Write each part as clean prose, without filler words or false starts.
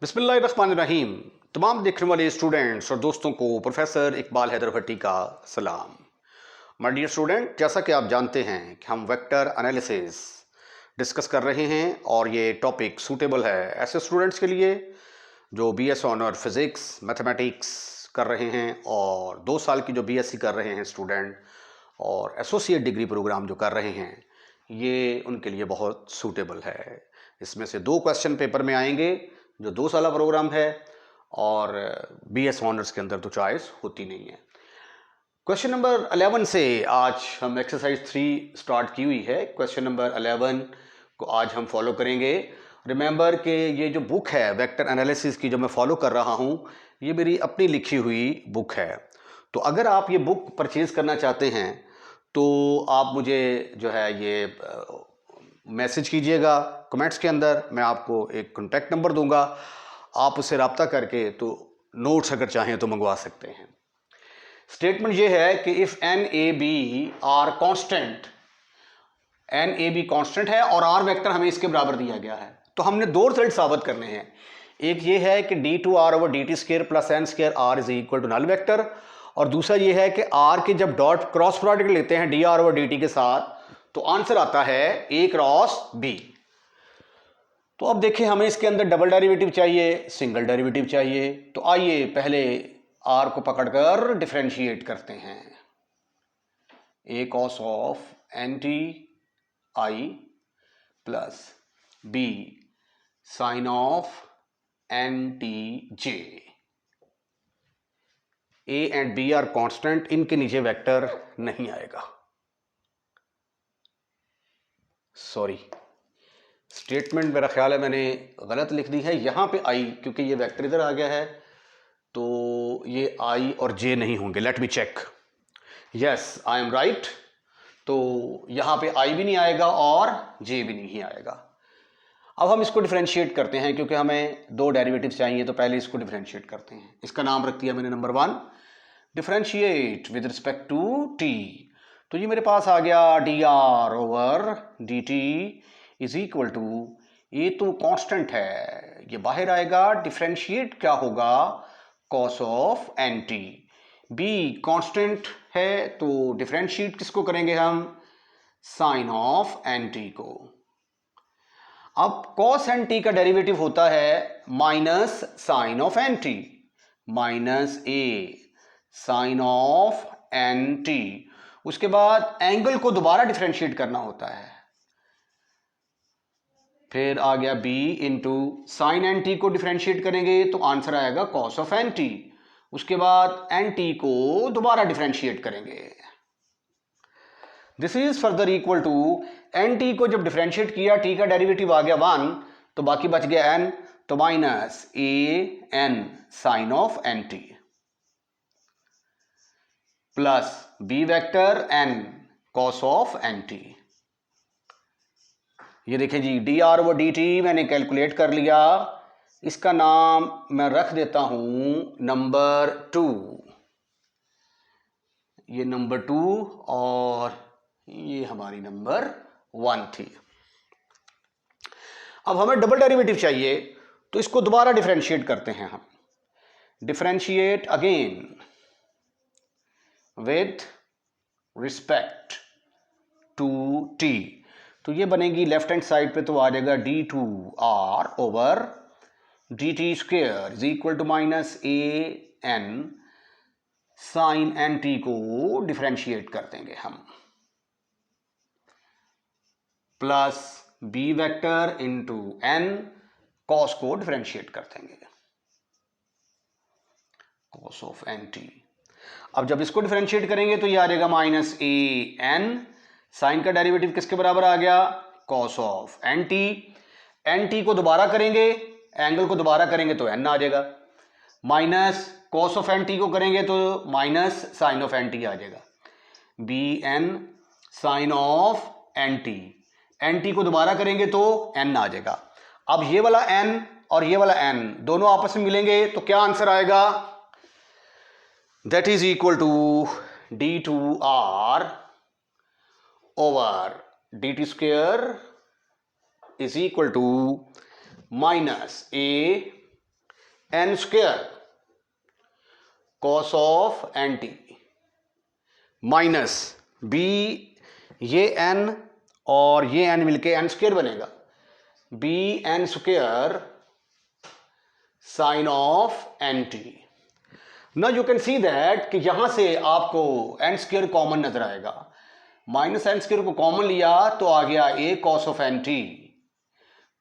बिस्मिल्लाहिर्रहमानिर्रहीम। तमाम देखने वाले स्टूडेंट्स और दोस्तों को प्रोफेसर इकबाल हैदर भट्टी का सलाम। माय डियर स्टूडेंट, जैसा कि आप जानते हैं कि हम वेक्टर एनालिसिस डिस्कस कर रहे हैं और ये टॉपिक सूटेबल है ऐसे स्टूडेंट्स के लिए जो बीएस ऑनर फिज़िक्स मैथमेटिक्स कर रहे हैं और 2 साल की जो बीएससी कर रहे हैं स्टूडेंट और एसोसिएट डिग्री प्रोग्राम जो कर रहे हैं, ये उनके लिए बहुत सूटेबल है। इसमें से 2 क्वेश्चन पेपर में आएंगे जो 2 साल प्रोग्राम है और बीएस ऑनर्स के अंदर तो चॉइस होती नहीं है। क्वेश्चन नंबर 11 से आज हम एक्सरसाइज 3 स्टार्ट की हुई है। क्वेश्चन नंबर 11 को आज हम फॉलो करेंगे। रिमेंबर कि ये जो बुक है वेक्टर एनालिसिस की जो मैं फॉलो कर रहा हूँ, ये मेरी अपनी लिखी हुई बुक है। तो अगर आप ये बुक परचेज़ करना चाहते हैं तो आप मुझे जो है ये मैसेज कीजिएगा कमेंट्स के अंदर। मैं आपको एक कॉन्टैक्ट नंबर दूंगा, आप उससे रब्ता करके तो नोट्स अगर चाहें तो मंगवा सकते हैं। स्टेटमेंट ये है कि if N A B R constant, N A B constant है और आर वेक्टर हमें इसके बराबर दिया गया है, तो हमने 2 रिजल्ट साबित करने हैं। एक ये है कि D two R over D T square plus N square R is equal to null vector, और दूसरा ये है कि आर के जब डॉट क्रॉस प्रोडक्ट लेते हैं D R over D T के साथ तो आंसर आता है ए क्रॉस बी। तो अब देखिए, हमें इसके अंदर डबल डेरिवेटिव चाहिए, सिंगल डेरिवेटिव चाहिए। तो आइए पहले आर को पकड़कर डिफरेंशिएट करते हैं। A cos of N t i plus B sine of N t j. A and b are constant, इनके नीचे वेक्टर नहीं आएगा। सॉरी, स्टेटमेंट मेरा ख्याल है मैंने गलत लिख दी है। यहाँ पे आई, क्योंकि ये वेक्टर इधर आ गया है तो ये आई और जे नहीं होंगे। Let me check. Yes, I am right. तो यहाँ पे आई भी नहीं आएगा और जे भी नहीं आएगा। अब हम इसको डिफरेंशिएट करते हैं, क्योंकि हमें 2 डेरिवेटिव चाहिए। तो पहले इसको डिफरेंशिएट करते हैं। इसका नाम रख दिया मैंने number 1, differentiate with respect to T. तो ये मेरे पास आ गया D are over D T is equal to, ये तो कांस्टेंट है, ये बाहर आएगा। डिफरेंशिएट क्या होगा, cos of N T. B constant है तो डिफरेंशिएट किसको करेंगे हम, साइन ऑफ एन टी को। अब कॉस एन टी का डेरिवेटिव होता है minus sine of N T, minus A sine of N T. उसके बाद एंगल को दोबारा डिफरेंशिएट करना होता है। फिर आ गया b into sine N T को डिफरेंशिएट करेंगे तो आंसर आएगा कॉस ऑफ एन टी। उसके बाद एन टी को दोबारा डिफरेंशिएट करेंगे। This is further equal to, N T को जब डिफरेंशिएट किया, टी का डेरिवेटिव आ गया 1, तो बाकी बच गया n, तो minus A N sine of N T plus B vector N cos of N T. ये देखें जी, डी आर व डी टी मैंने कैलकुलेट कर लिया। इसका नाम मैं रख देता हूं नंबर 2। ये नंबर 2 और ये हमारी नंबर 1 थी। अब हमें डबल डेरिवेटिव चाहिए, तो इसको दोबारा डिफरेंशिएट करते हैं हम। Differentiate again with respect to T. तो ये बनेगी लेफ्ट हैंड साइड पे, तो आ जाएगा D two R over D T square is equal to minus A N sine N T को डिफरेंशिएट कर देंगे हम, plus B vector into N cos को डिफरेंशिएट कर देंगे, कॉस ऑफ एन टी। अब जब इसको डिफरेंशिएट करेंगे तो ये आ जाएगा माइनस ए एन, साइन का डेरिवेटिव किसके बराबर आ गया, cos of N T. N T को दोबारा करेंगे, एंगल को दोबारा करेंगे तो एन आ जाएगा, minus cos of N T को करेंगे तो minus sine of N t आ जाएगा। B n sine of N T, N T को दोबारा करेंगे तो एन आ जाएगा। अब ये वाला एन और ये वाला एन दोनों आपस में मिलेंगे तो क्या आंसर आएगा, that is equal to D two R over D T square is equal to minus A N square cos of N T minus B, ये एन और ये एन मिलके एन स्क्वेयर बनेगा, B N square sine of N T. Now you can see that कि यहां से आपको N square common नजर आएगा, माइनस एन स्क्वेयर को कॉमन लिया तो आ गया A cos of N T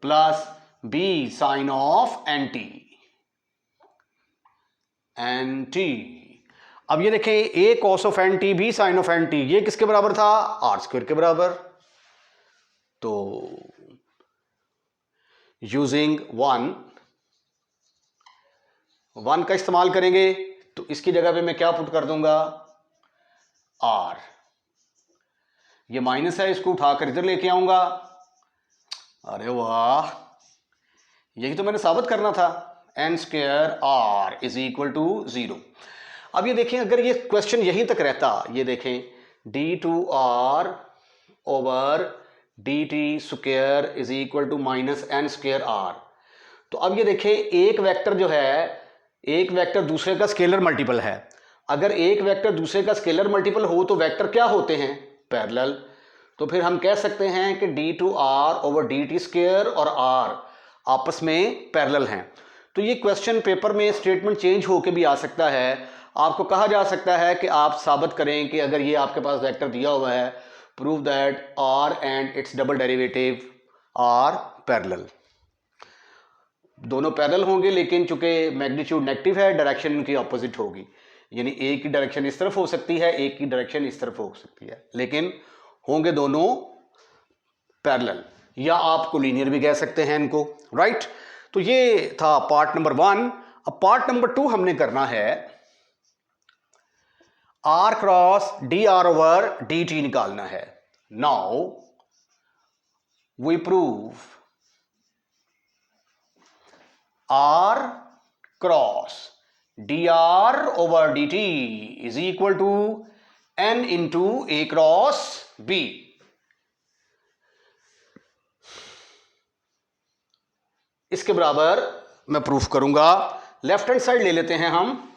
plus B sine of N T, N t. अब ये देखें a cos of N T b sine of N T, ये किसके बराबर था, आर स्क्वेयर के बराबर। तो यूजिंग वन का इस्तेमाल करेंगे तो इसकी जगह पे मैं क्या पुट कर दूंगा, आर। ये माइनस है, इसको उठाकर इधर लेके आऊंगा। अरे वाह, यही तो मैंने साबित करना था, N square R is equal to 0। अब ये देखें, अगर ये क्वेश्चन यहीं तक रहता, ये देखें D two R over D T square is equal to minus N square R. तो अब ये देखें, एक वेक्टर जो है, एक वेक्टर दूसरे का स्केलर मल्टीपल है। अगर एक वेक्टर दूसरे का स्केलर मल्टीपल हो तो वेक्टर क्या होते हैं, पैरेलल। तो फिर हम कह सकते हैं कि D two R over D T square और आर आपस में पैरेलल हैं। तो ये क्वेश्चन पेपर में स्टेटमेंट चेंज होकर भी आ सकता है। आपको कहा जा सकता है कि आप साबित करें कि अगर ये आपके पास वेक्टर दिया हुआ है, prove that R and it's double derivative R parallel. दोनों पैरेलल होंगे, लेकिन चूंकि मैग्नीट्यूड नेगेटिव है, डायरेक्शन इनकी ऑपोजिट होगी। यानी एक की डायरेक्शन इस तरफ हो सकती है, एक की डायरेक्शन इस तरफ हो सकती है, लेकिन होंगे दोनों पैरेलल, या आप कोलिनियर भी कह सकते हैं इनको, राइट। तो ये था पार्ट नंबर 1। अब पार्ट नंबर 2 हमने करना है, R cross D are over D T निकालना है। Now we prove R cross D are over D T is equal to N into A cross B. इसके बराबर मैं प्रूफ करूंगा। लेफ्ट हैंड साइड ले लेते हैं हम,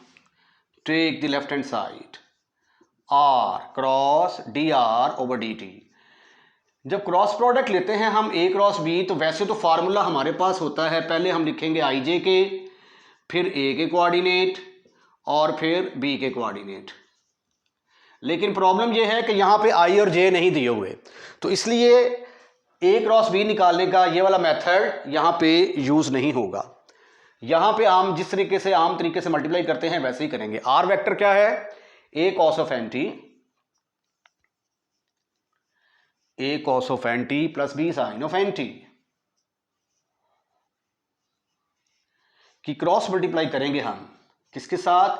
take the left hand side, R cross D are over D T. जब cross product लेते हैं हम ए क्रॉस बी, तो वैसे तो फार्मूला हमारे पास होता है, पहले हम लिखेंगे आई जे के, फिर ए के कोऑर्डिनेट और फिर बी के कोऑर्डिनेट। लेकिन प्रॉब्लम यह है कि यहां पे आई और जे नहीं दिए हुए, तो इसलिए ए क्रॉस बी निकालने का ये वाला मेथड यहां पे यूज नहीं होगा। यहां पे हम जिस तरीके से आम तरीके से मल्टीप्लाई करते हैं वैसे ही करेंगे। आर वेक्टर क्या है, ए cos of N t, a cos of N T plus B sine of N t की क्रॉस मल्टीप्लाई करेंगे हम किसके साथ,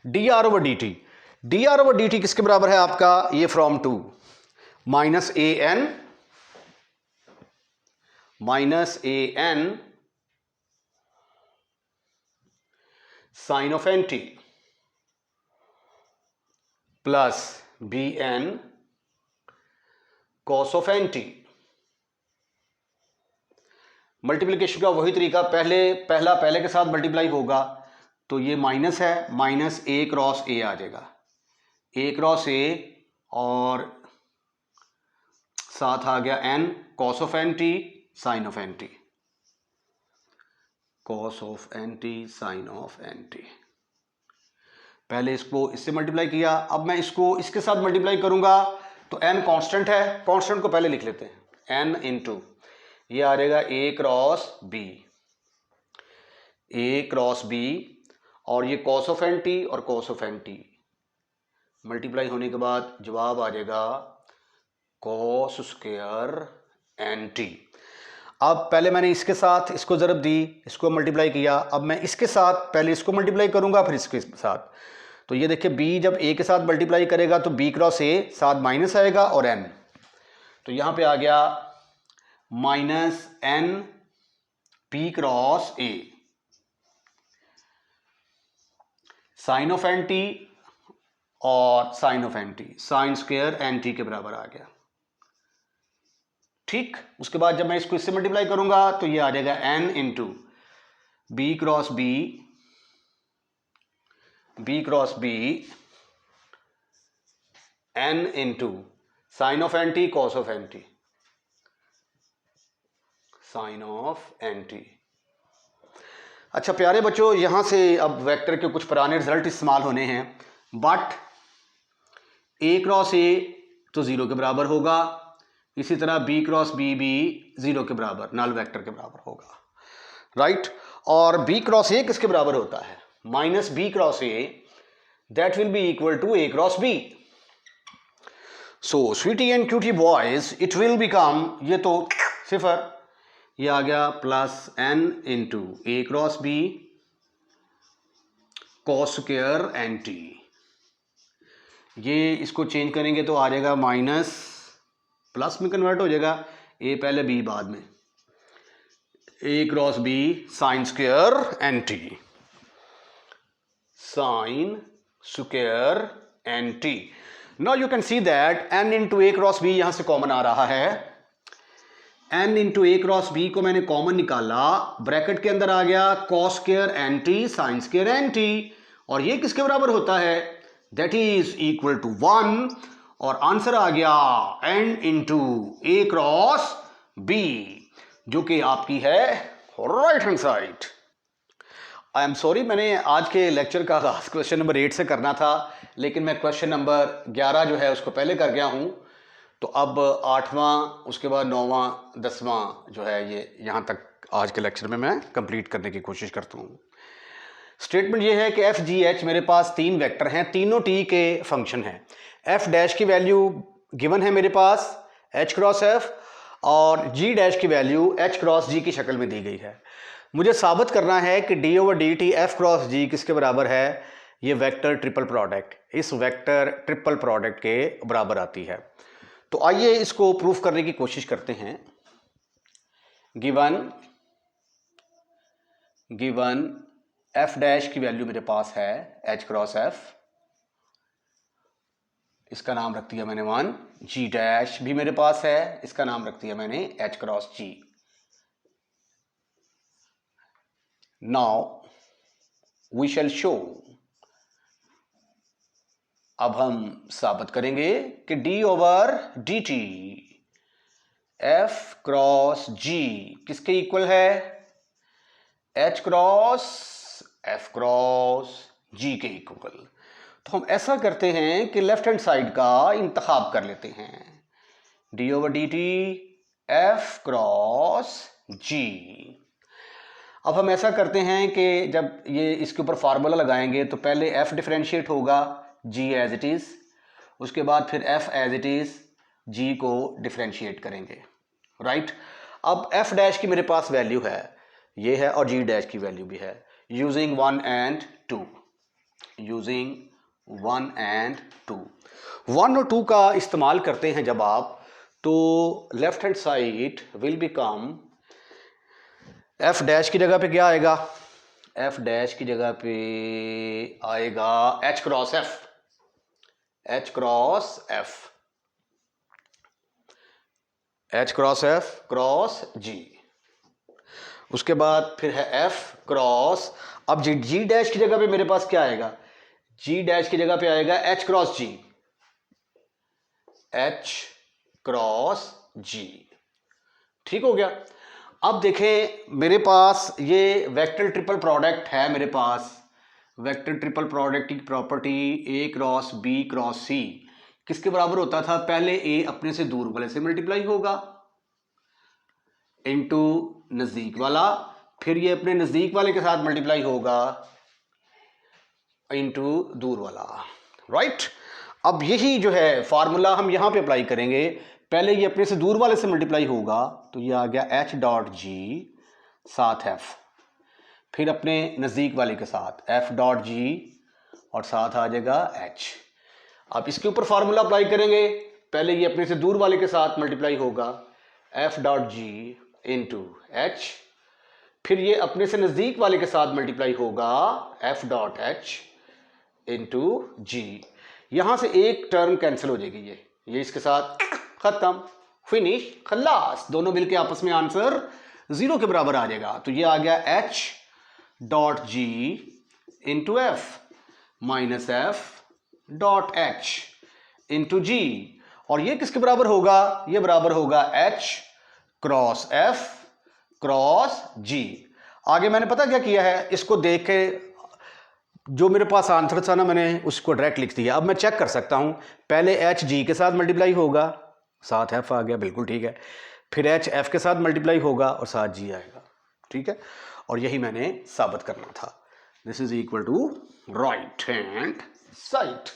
d are over D t. D are over D t किसके बराबर है आपका, ये from to minus A N sine of N T plus b n cos of N t. Multiplication का वही तरीका, पहले के साथ मल्टीप्लाई होगा, तो ये माइनस है, माइनस ए क्रॉस ए आ जाएगा, ए क्रॉस ए और साथ आ गया N cos of N T sine of N T, cos of N T sine of N T. पहले इसको इससे मल्टीप्लाई किया, अब मैं इसको इसके साथ मल्टीप्लाई करूंगा, तो n कांस्टेंट है, कांस्टेंट को पहले लिख लेते हैं, n इंटू ये आ जाएगा a क्रॉस b, और ये cos ऑफ एन टी और cos of N T multiply होने के बाद जवाब आ जाएगा cos स्क्वायर एन टी। अब पहले मैंने इसके साथ इसको ज़रब दी, इसको मल्टीप्लाई किया, अब मैं इसके साथ पहले इसको मल्टीप्लाई करूंगा फिर इसके साथ। तो ये देखिए b जब a के साथ मल्टीप्लाई करेगा तो b क्रॉस a साथ माइनस आएगा और n, तो यहाँ पे आ गया minus n p cross a sine of N T और sine of N T, sine square n t के बराबर आ गया। ठीक, उसके बाद जब मैं इसको इससे मल्टीप्लाई करूंगा तो ये आ जाएगा n into B cross B B cross B N into sine of N T cos of N T, sine of N T. अच्छा प्यारे बच्चों, यहां से अब वेक्टर के कुछ पुराने रिजल्ट इस्तेमाल होने हैं, बट ए क्रॉस ए तो जीरो के बराबर होगा, इसी तरह बी क्रॉस बी भी जीरो के बराबर, नल वेक्टर के बराबर होगा, राइट। और बी क्रॉस ए किसके बराबर होता है? Minus B cross a, that will be equal to a cross b. So sweetie and cutie boys, it will become, ये तो सिफर, ये आ गया प्लस एन इंटू ए cross B cos square n T. ये इसको चेंज करेंगे तो आ जाएगा माइनस, प्लस में कन्वर्ट हो जाएगा, ए पहले बी बाद में, a cross B sine square n T, sine square n T. Now you can see that n into A cross b यहां से कॉमन आ रहा है, एन इंटू ए क्रॉस बी को मैंने कॉमन निकाला, ब्रैकेट के अंदर आ गया cos square n T sine square n T, और ये किसके बराबर होता है? दैट इज इक्वल टू 1, और आंसर आ गया एन इंटू ए क्रॉस बी, जो कि आपकी है right hand side. I am sorry, मैंने आज के लेक्चर का आगाज क्वेश्चन नंबर 8 से करना था, लेकिन मैं क्वेश्चन नंबर 11 जो है उसको पहले कर गया हूं, तो अब 8वां, उसके बाद 9वां 10वां जो है ये यहाँ तक आज के लेक्चर में मैं कंप्लीट करने की कोशिश करता हूँ। स्टेटमेंट ये है कि एफ जी एच मेरे पास 3 वेक्टर हैं, तीनों टी के फंक्शन हैं। एफ डैश की वैल्यू गिवन है मेरे पास एच क्रॉस एफ, और जी डैश की वैल्यू एच क्रॉस जी की शक्ल में दी गई है। मुझे साबित करना है कि d over D T F cross g किसके बराबर है? ये वेक्टर ट्रिपल प्रोडक्ट इस वेक्टर ट्रिपल प्रोडक्ट के बराबर आती है। तो आइए इसको प्रूफ करने की कोशिश करते हैं। गिवन एफ डैश की वैल्यू मेरे पास है एच क्रॉस एफ, इसका नाम रख दिया मैंने 1, जी डैश भी मेरे पास है, इसका नाम रख दिया मैंने h cross g. Now we shall show, अब हम साबित करेंगे कि d over D T F cross g किसके इक्वल है? H cross F cross g के इक्वल। तो हम ऐसा करते हैं कि लेफ्ट हैंड साइड का इंतखाब कर लेते हैं, D over D T F cross G. अब हम ऐसा करते हैं कि जब ये इसके ऊपर फार्मूला लगाएंगे तो पहले एफ डिफरेंशिएट होगा जी एज इट इज, उसके बाद फिर एफ एज इट इज जी को डिफरेंशिएट करेंगे, राइट। अब एफ डैश की मेरे पास वैल्यू है ये है, और जी डैश की वैल्यू भी है, यूजिंग 1 and 2, यूजिंग 1 and 2। 1 और 2 का इस्तेमाल करते हैं जब आप, तो left hand side will become, F dash की जगह पे क्या आएगा? एफ डैश की जगह पे आएगा H cross F, H cross F, H cross F cross G. उसके बाद फिर है एफ क्रॉस, अब जी डैश की जगह पे मेरे पास क्या आएगा? जी डैश की जगह पे आएगा एच क्रॉस जी, एच क्रॉस जी। ठीक हो गया। अब देखें मेरे पास ये वेक्टर ट्रिपल प्रोडक्ट है, मेरे पास वेक्टर ट्रिपल प्रोडक्ट की प्रॉपर्टी ए क्रॉस बी क्रॉस सी किसके बराबर होता था? पहले ए अपने से दूर वाले से मल्टीप्लाई होगा इनटू नजदीक वाला, फिर ये अपने नजदीक वाले के साथ मल्टीप्लाई होगा इनटू दूर वाला, राइट। अब यही जो है फार्मूला हम यहां पे अप्लाई करेंगे, पहले ये अपने से दूर वाले से मल्टीप्लाई होगा तो ये आ गया एच डॉट जी साथ एफ, फिर अपने नज़दीक वाले के साथ एफ डॉट जी और साथ आ जाएगा एच। अब इसके ऊपर फार्मूला अप्लाई करेंगे, पहले ये अपने से दूर वाले के साथ मल्टीप्लाई होगा F dot G into H, फिर ये अपने से नज़दीक वाले के साथ मल्टीप्लाई होगा एफ डॉट एच इंटू जी। यहाँ से एक टर्म कैंसिल हो जाएगी, ये इसके साथ खत्म, फिनिश, खल्लास, दोनों मिलके आपस में आंसर 0 के बराबर आ जाएगा। तो ये आ गया H dot G into F, minus F dot H into G, और ये किसके बराबर होगा, ये बराबर होगा H cross F cross G. आगे मैंने पता क्या किया है, इसको देख के जो मेरे पास आंसर था ना, मैंने उसको डायरेक्ट लिख दिया। अब मैं चेक कर सकता हूं, पहले एच जी के साथ मल्टीप्लाई होगा, साथ एफ आ गया, बिल्कुल ठीक है। फिर एच एफ के साथ मल्टीप्लाई होगा और साथ जी आएगा, ठीक है। और यही मैंने साबित करना था। This is equal to right hand side.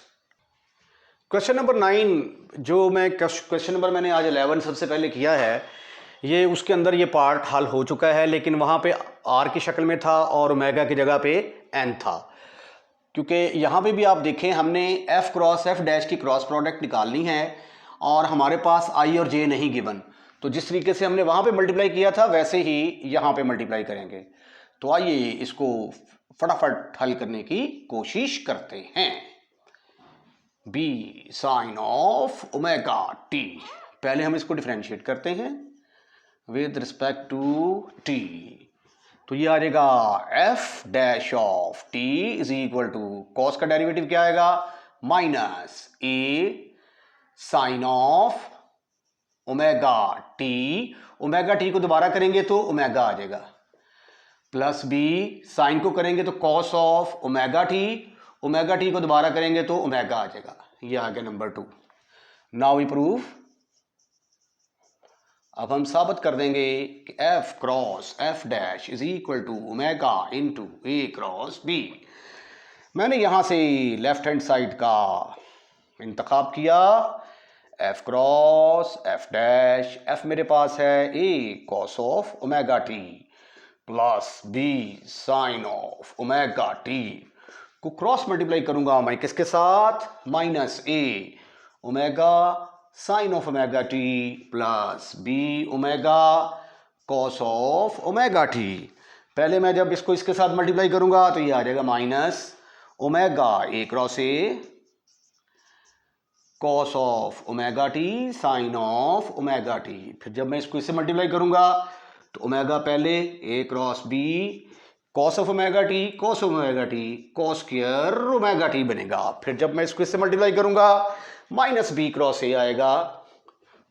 Question number 9, जो मैं क्वेश्चन नंबर मैंने आज 11 सबसे पहले किया है, ये उसके अंदर ये पार्ट हल हो चुका है, लेकिन वहाँ पे आर की शक्ल में था और ओमेगा की जगह पे एन था। क्योंकि यहाँ पे भी आप देखें, हमने एफ क्रॉस एफ डैश की क्रॉस प्रोडक्ट निकालनी है और हमारे पास आई और जे नहीं गिवन, तो जिस तरीके से हमने वहाँ पे मल्टीप्लाई किया था वैसे ही यहाँ पे मल्टीप्लाई करेंगे। तो आइए इसको फटाफट हल करने की कोशिश करते हैं। B sine of omega T, पहले हम इसको डिफरेंशिएट करते हैं विद रिस्पेक्ट टू टी। तो ये आ जाएगा F dash of T is equal to, cos का डेरिवेटिव क्या आएगा, minus A sine of omega T, omega T को दोबारा करेंगे तो ओमेगा आ जाएगा, प्लस बी साइन को करेंगे तो कॉस ऑफ ओमेगा टी को दोबारा करेंगे तो ओमेगा आ जाएगा। ये आ गया नंबर 2। नाउ वी प्रूव, अब हम साबित कर देंगे कि F cross F dash is equal to omega into A cross B. मैंने यहां से लेफ्ट हैंड साइड का इंतखाब किया, F cross F dash, F मेरे पास है ए cos of omega T plus B sine of omega T को क्रॉस मल्टीप्लाई करूंगा मैं किसके साथ, minus A omega sine of omega T plus B omega cos of omega T. पहले मैं जब इसको इसके साथ मल्टीप्लाई करूंगा तो ये आ जाएगा minus omega A cross A cos of omega T sine of omega T. फिर जब मैं इसको इससे मल्टीप्लाई करूंगा तो ओमेगा पहले, A cross B cos of omega T cos omega T cos square omega T बनेगा। फिर जब मैं इसको इससे मल्टीप्लाई करूंगा माइनस बी क्रॉस ए आएगा,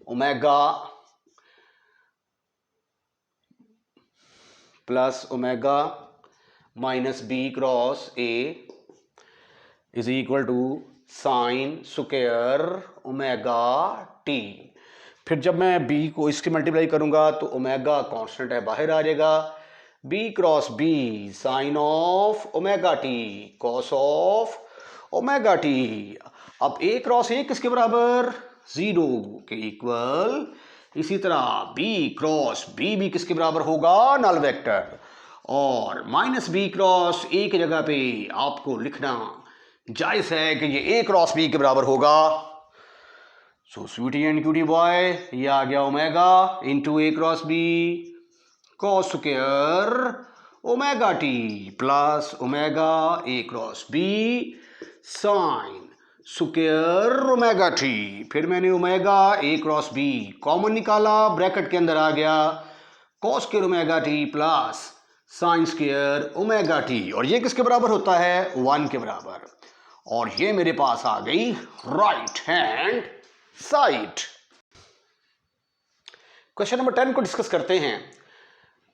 omega plus omega minus B cross A is equal to sine square omega T. फिर जब मैं बी को इसकी मल्टीप्लाई करूंगा तो ओमेगा कांस्टेंट है, बाहर आ जाएगा, B cross B sine of omega T cos of omega T. अब ए क्रॉस ए किसके बराबर, 0 के इक्वल। इसी तरह बी क्रॉस बी भी किसके बराबर होगा, नल वेक्टर। और माइनस बी क्रॉस ए की जगह पे आपको लिखना जायज है कि ये ए क्रॉस बी के बराबर होगा। So sweetie and cutie boy, ये आ गया omega into A cross B cos square omega T plus omega A cross B sine square omega T. फिर मैंने omega A cross B common निकाला, ब्रैकेट के अंदर आ गया cos square omega T plus sine square omega T, और ये किसके बराबर होता है, 1 के बराबर। और ये मेरे पास आ गई right hand side. Question number 10 को डिस्कस करते हैं।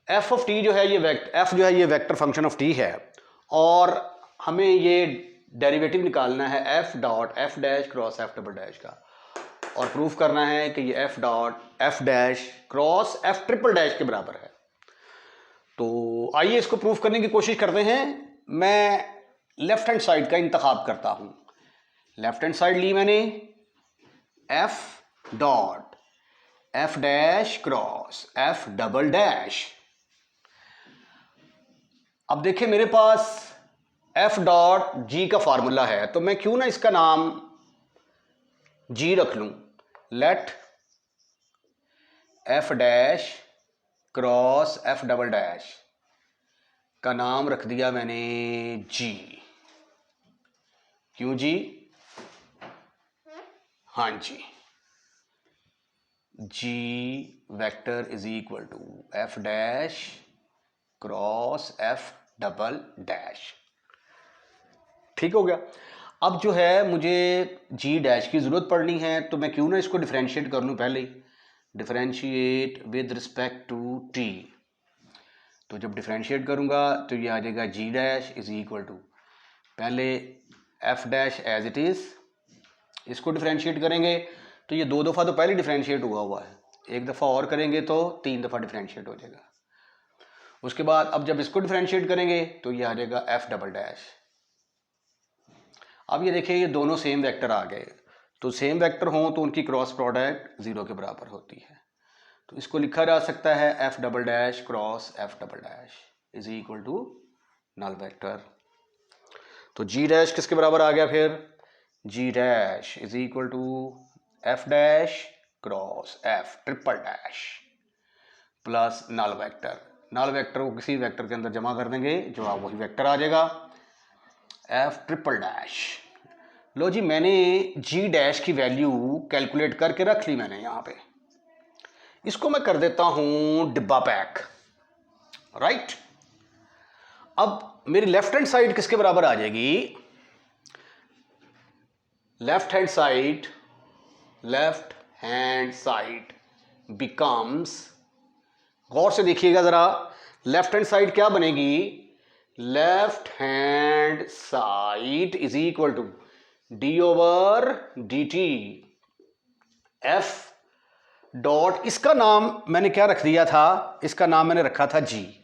एफ ऑफ टी जो है ये एफ जो है ये वेक्टर फंक्शन ऑफ टी है, और हमें ये डेरिवेटिव निकालना है F dot F dash cross F double dash का, और प्रूफ करना है कि ये F dot F dash cross F triple dash के बराबर है। तो आइए इसको प्रूफ करने की कोशिश करते हैं। मैं लेफ्ट हैंड साइड का इंतखाब करता हूं। लेफ्ट हैंड साइड ली मैंने, F dot F dash cross F double dash. अब देखिए मेरे पास एफ डॉट जी का फार्मूला है, तो मैं क्यों ना इसका नाम जी रख लूं। Let F dash cross F double dash का नाम रख दिया मैंने जी। क्यों जी, हाँ जी, G vector is equal to F dash cross F double dash. ठीक हो गया। अब जो है मुझे जी डैश की ज़रूरत पड़नी है, तो मैं क्यों ना इसको डिफ्रेंशिएट कर लूँ पहले ही, differentiate with respect to T. तो जब डिफ्रेंशिएट करूँगा तो ये आ जाएगा G dash is equal to, पहले F dash as it is, इसको डिफ्रेंशिएट करेंगे तो ये 2 दफ़ा तो पहले डिफ्रेंशिएट हुआ है, एक दफ़ा और करेंगे तो 3 दफ़ा डिफ्रेंशिएट हो जाएगा। उसके बाद अब जब इसको डिफ्रेंशिएट करेंगे तो ये आ जाएगा एफ डबल डैश। अब ये देखिए ये दोनों सेम वेक्टर आ गए, तो सेम वेक्टर हों तो उनकी क्रॉस प्रोडक्ट 0 के बराबर होती है। तो इसको लिखा जा सकता है F double dash cross F double dash is equal to null vector. तो जी डैश किसके बराबर आ गया फिर, G dash is equal to F dash cross F triple dash plus null vector. Null vector को किसी वेक्टर के अंदर जमा कर देंगे जो आप वही वेक्टर आ जाएगा एफ ट्रिपल डैश। लो जी, मैंने जी डैश की वैल्यू कैलकुलेट करके रख ली मैंने यहां पे, इसको मैं कर देता हूं डिब्बा पैक, राइट। अब मेरी लेफ्ट हैंड साइड किसके बराबर आ जाएगी, लेफ्ट हैंड साइड बिकम्स, गौर से देखिएगा जरा, लेफ्ट हैंड साइड क्या बनेगी, left hand side is equal to D over D T F dot, इसका नाम मैंने क्या रख दिया था, इसका नाम मैंने रखा था जी।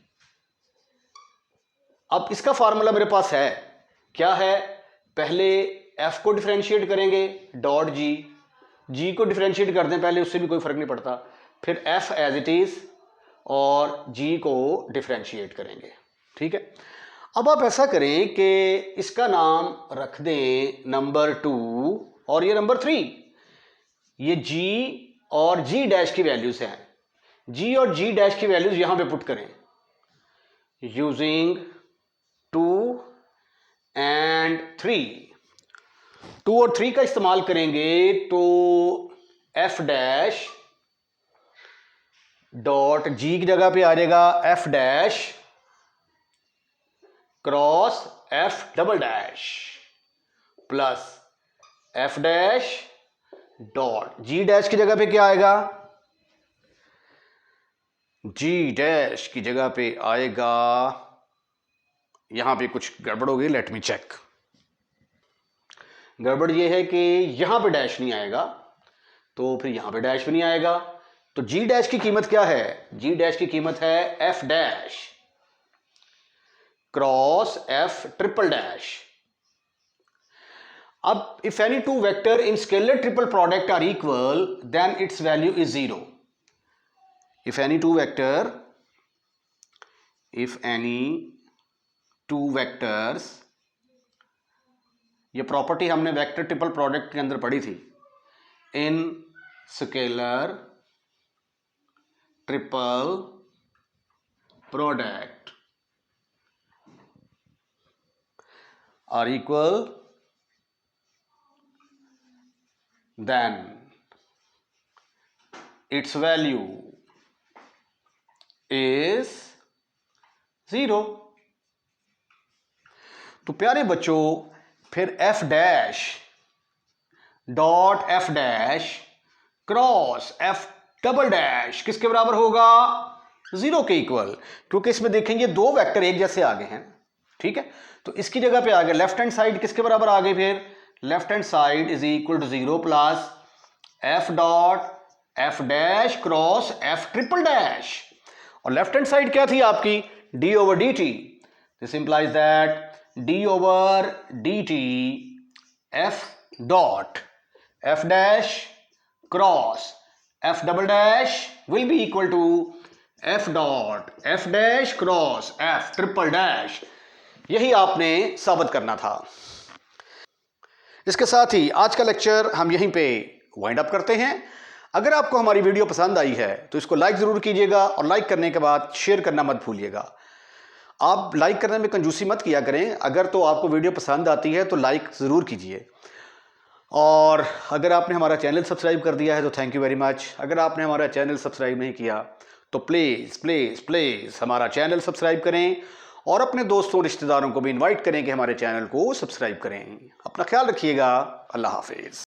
अब इसका फार्मूला मेरे पास है, क्या है, पहले एफ को डिफरेंशिएट करेंगे डॉट जी, जी को डिफरेंशिएट कर दें पहले, उससे भी कोई फर्क नहीं पड़ता, फिर एफ एज इट इज और जी को डिफरेंशिएट करेंगे, ठीक है। अब आप ऐसा करें कि इसका नाम रख दें नंबर 2 और ये नंबर 3, ये जी और जी डैश की वैल्यूज हैं, जी और जी डैश की वैल्यूज यहां पे पुट करें यूजिंग 2 एंड 3। 2 और 3 का इस्तेमाल करेंगे तो एफ डैश डॉट जी की जगह पे आ जाएगा F dash cross F double dash plus F dash dot G dash की जगह पे क्या आएगा, जी डैश की जगह पे आएगा, यहां पे कुछ गड़बड़ हो गई, लेट मी चेक। गड़बड़ ये है कि यहां पे डैश नहीं आएगा तो फिर यहां पे डैश भी नहीं आएगा, तो जी डैश की कीमत क्या है, जी डैश की कीमत है F dash cross F triple dash. अब if any two vector in scalar triple product are equal then its value is 0। If any two vectors, ये प्रॉपर्टी हमने वेक्टर ट्रिपल प्रोडक्ट के अंदर पढ़ी थी, in scalar triple product are equal then its value is 0। तो प्यारे बच्चों फिर F dash dot F dash cross F double dash किसके बराबर होगा, 0 के इक्वल, क्योंकि इसमें देखेंगे 2 वेक्टर एक जैसे आ गए हैं, ठीक है। तो इसकी जगह पे आ गया लेफ्ट हैंड साइड किसके बराबर आ गई, फिर left hand side is equal to 0 plus F dot F dash cross F triple dash, और लेफ्ट हैंड साइड क्या थी आपकी, D over D T, this implies that D over D T F dot F dash cross F double dash will be equal to F dot F dash cross F triple dash. यही आपने साबित करना था। इसके साथ ही आज का lecture हम यहीं पे वाइंड अप करते हैं। अगर आपको हमारी वीडियो पसंद आई है तो इसको लाइक ज़रूर कीजिएगा और लाइक करने के बाद शेयर करना मत भूलिएगा। आप लाइक करने में कंजूसी मत किया करें, अगर तो आपको वीडियो पसंद आती है तो लाइक ज़रूर कीजिए, और अगर आपने हमारा चैनल सब्सक्राइब कर दिया है तो थैंक यू वेरी मच। अगर आपने हमारा चैनल सब्सक्राइब नहीं किया तो प्लीज़ प्लीज़ प्लीज़ हमारा चैनल सब्सक्राइब करें और अपने दोस्तों रिश्तेदारों को भी इनवाइट करें कि हमारे चैनल को सब्सक्राइब करें। अपना ख्याल रखिएगा। अल्लाह हाफिज़।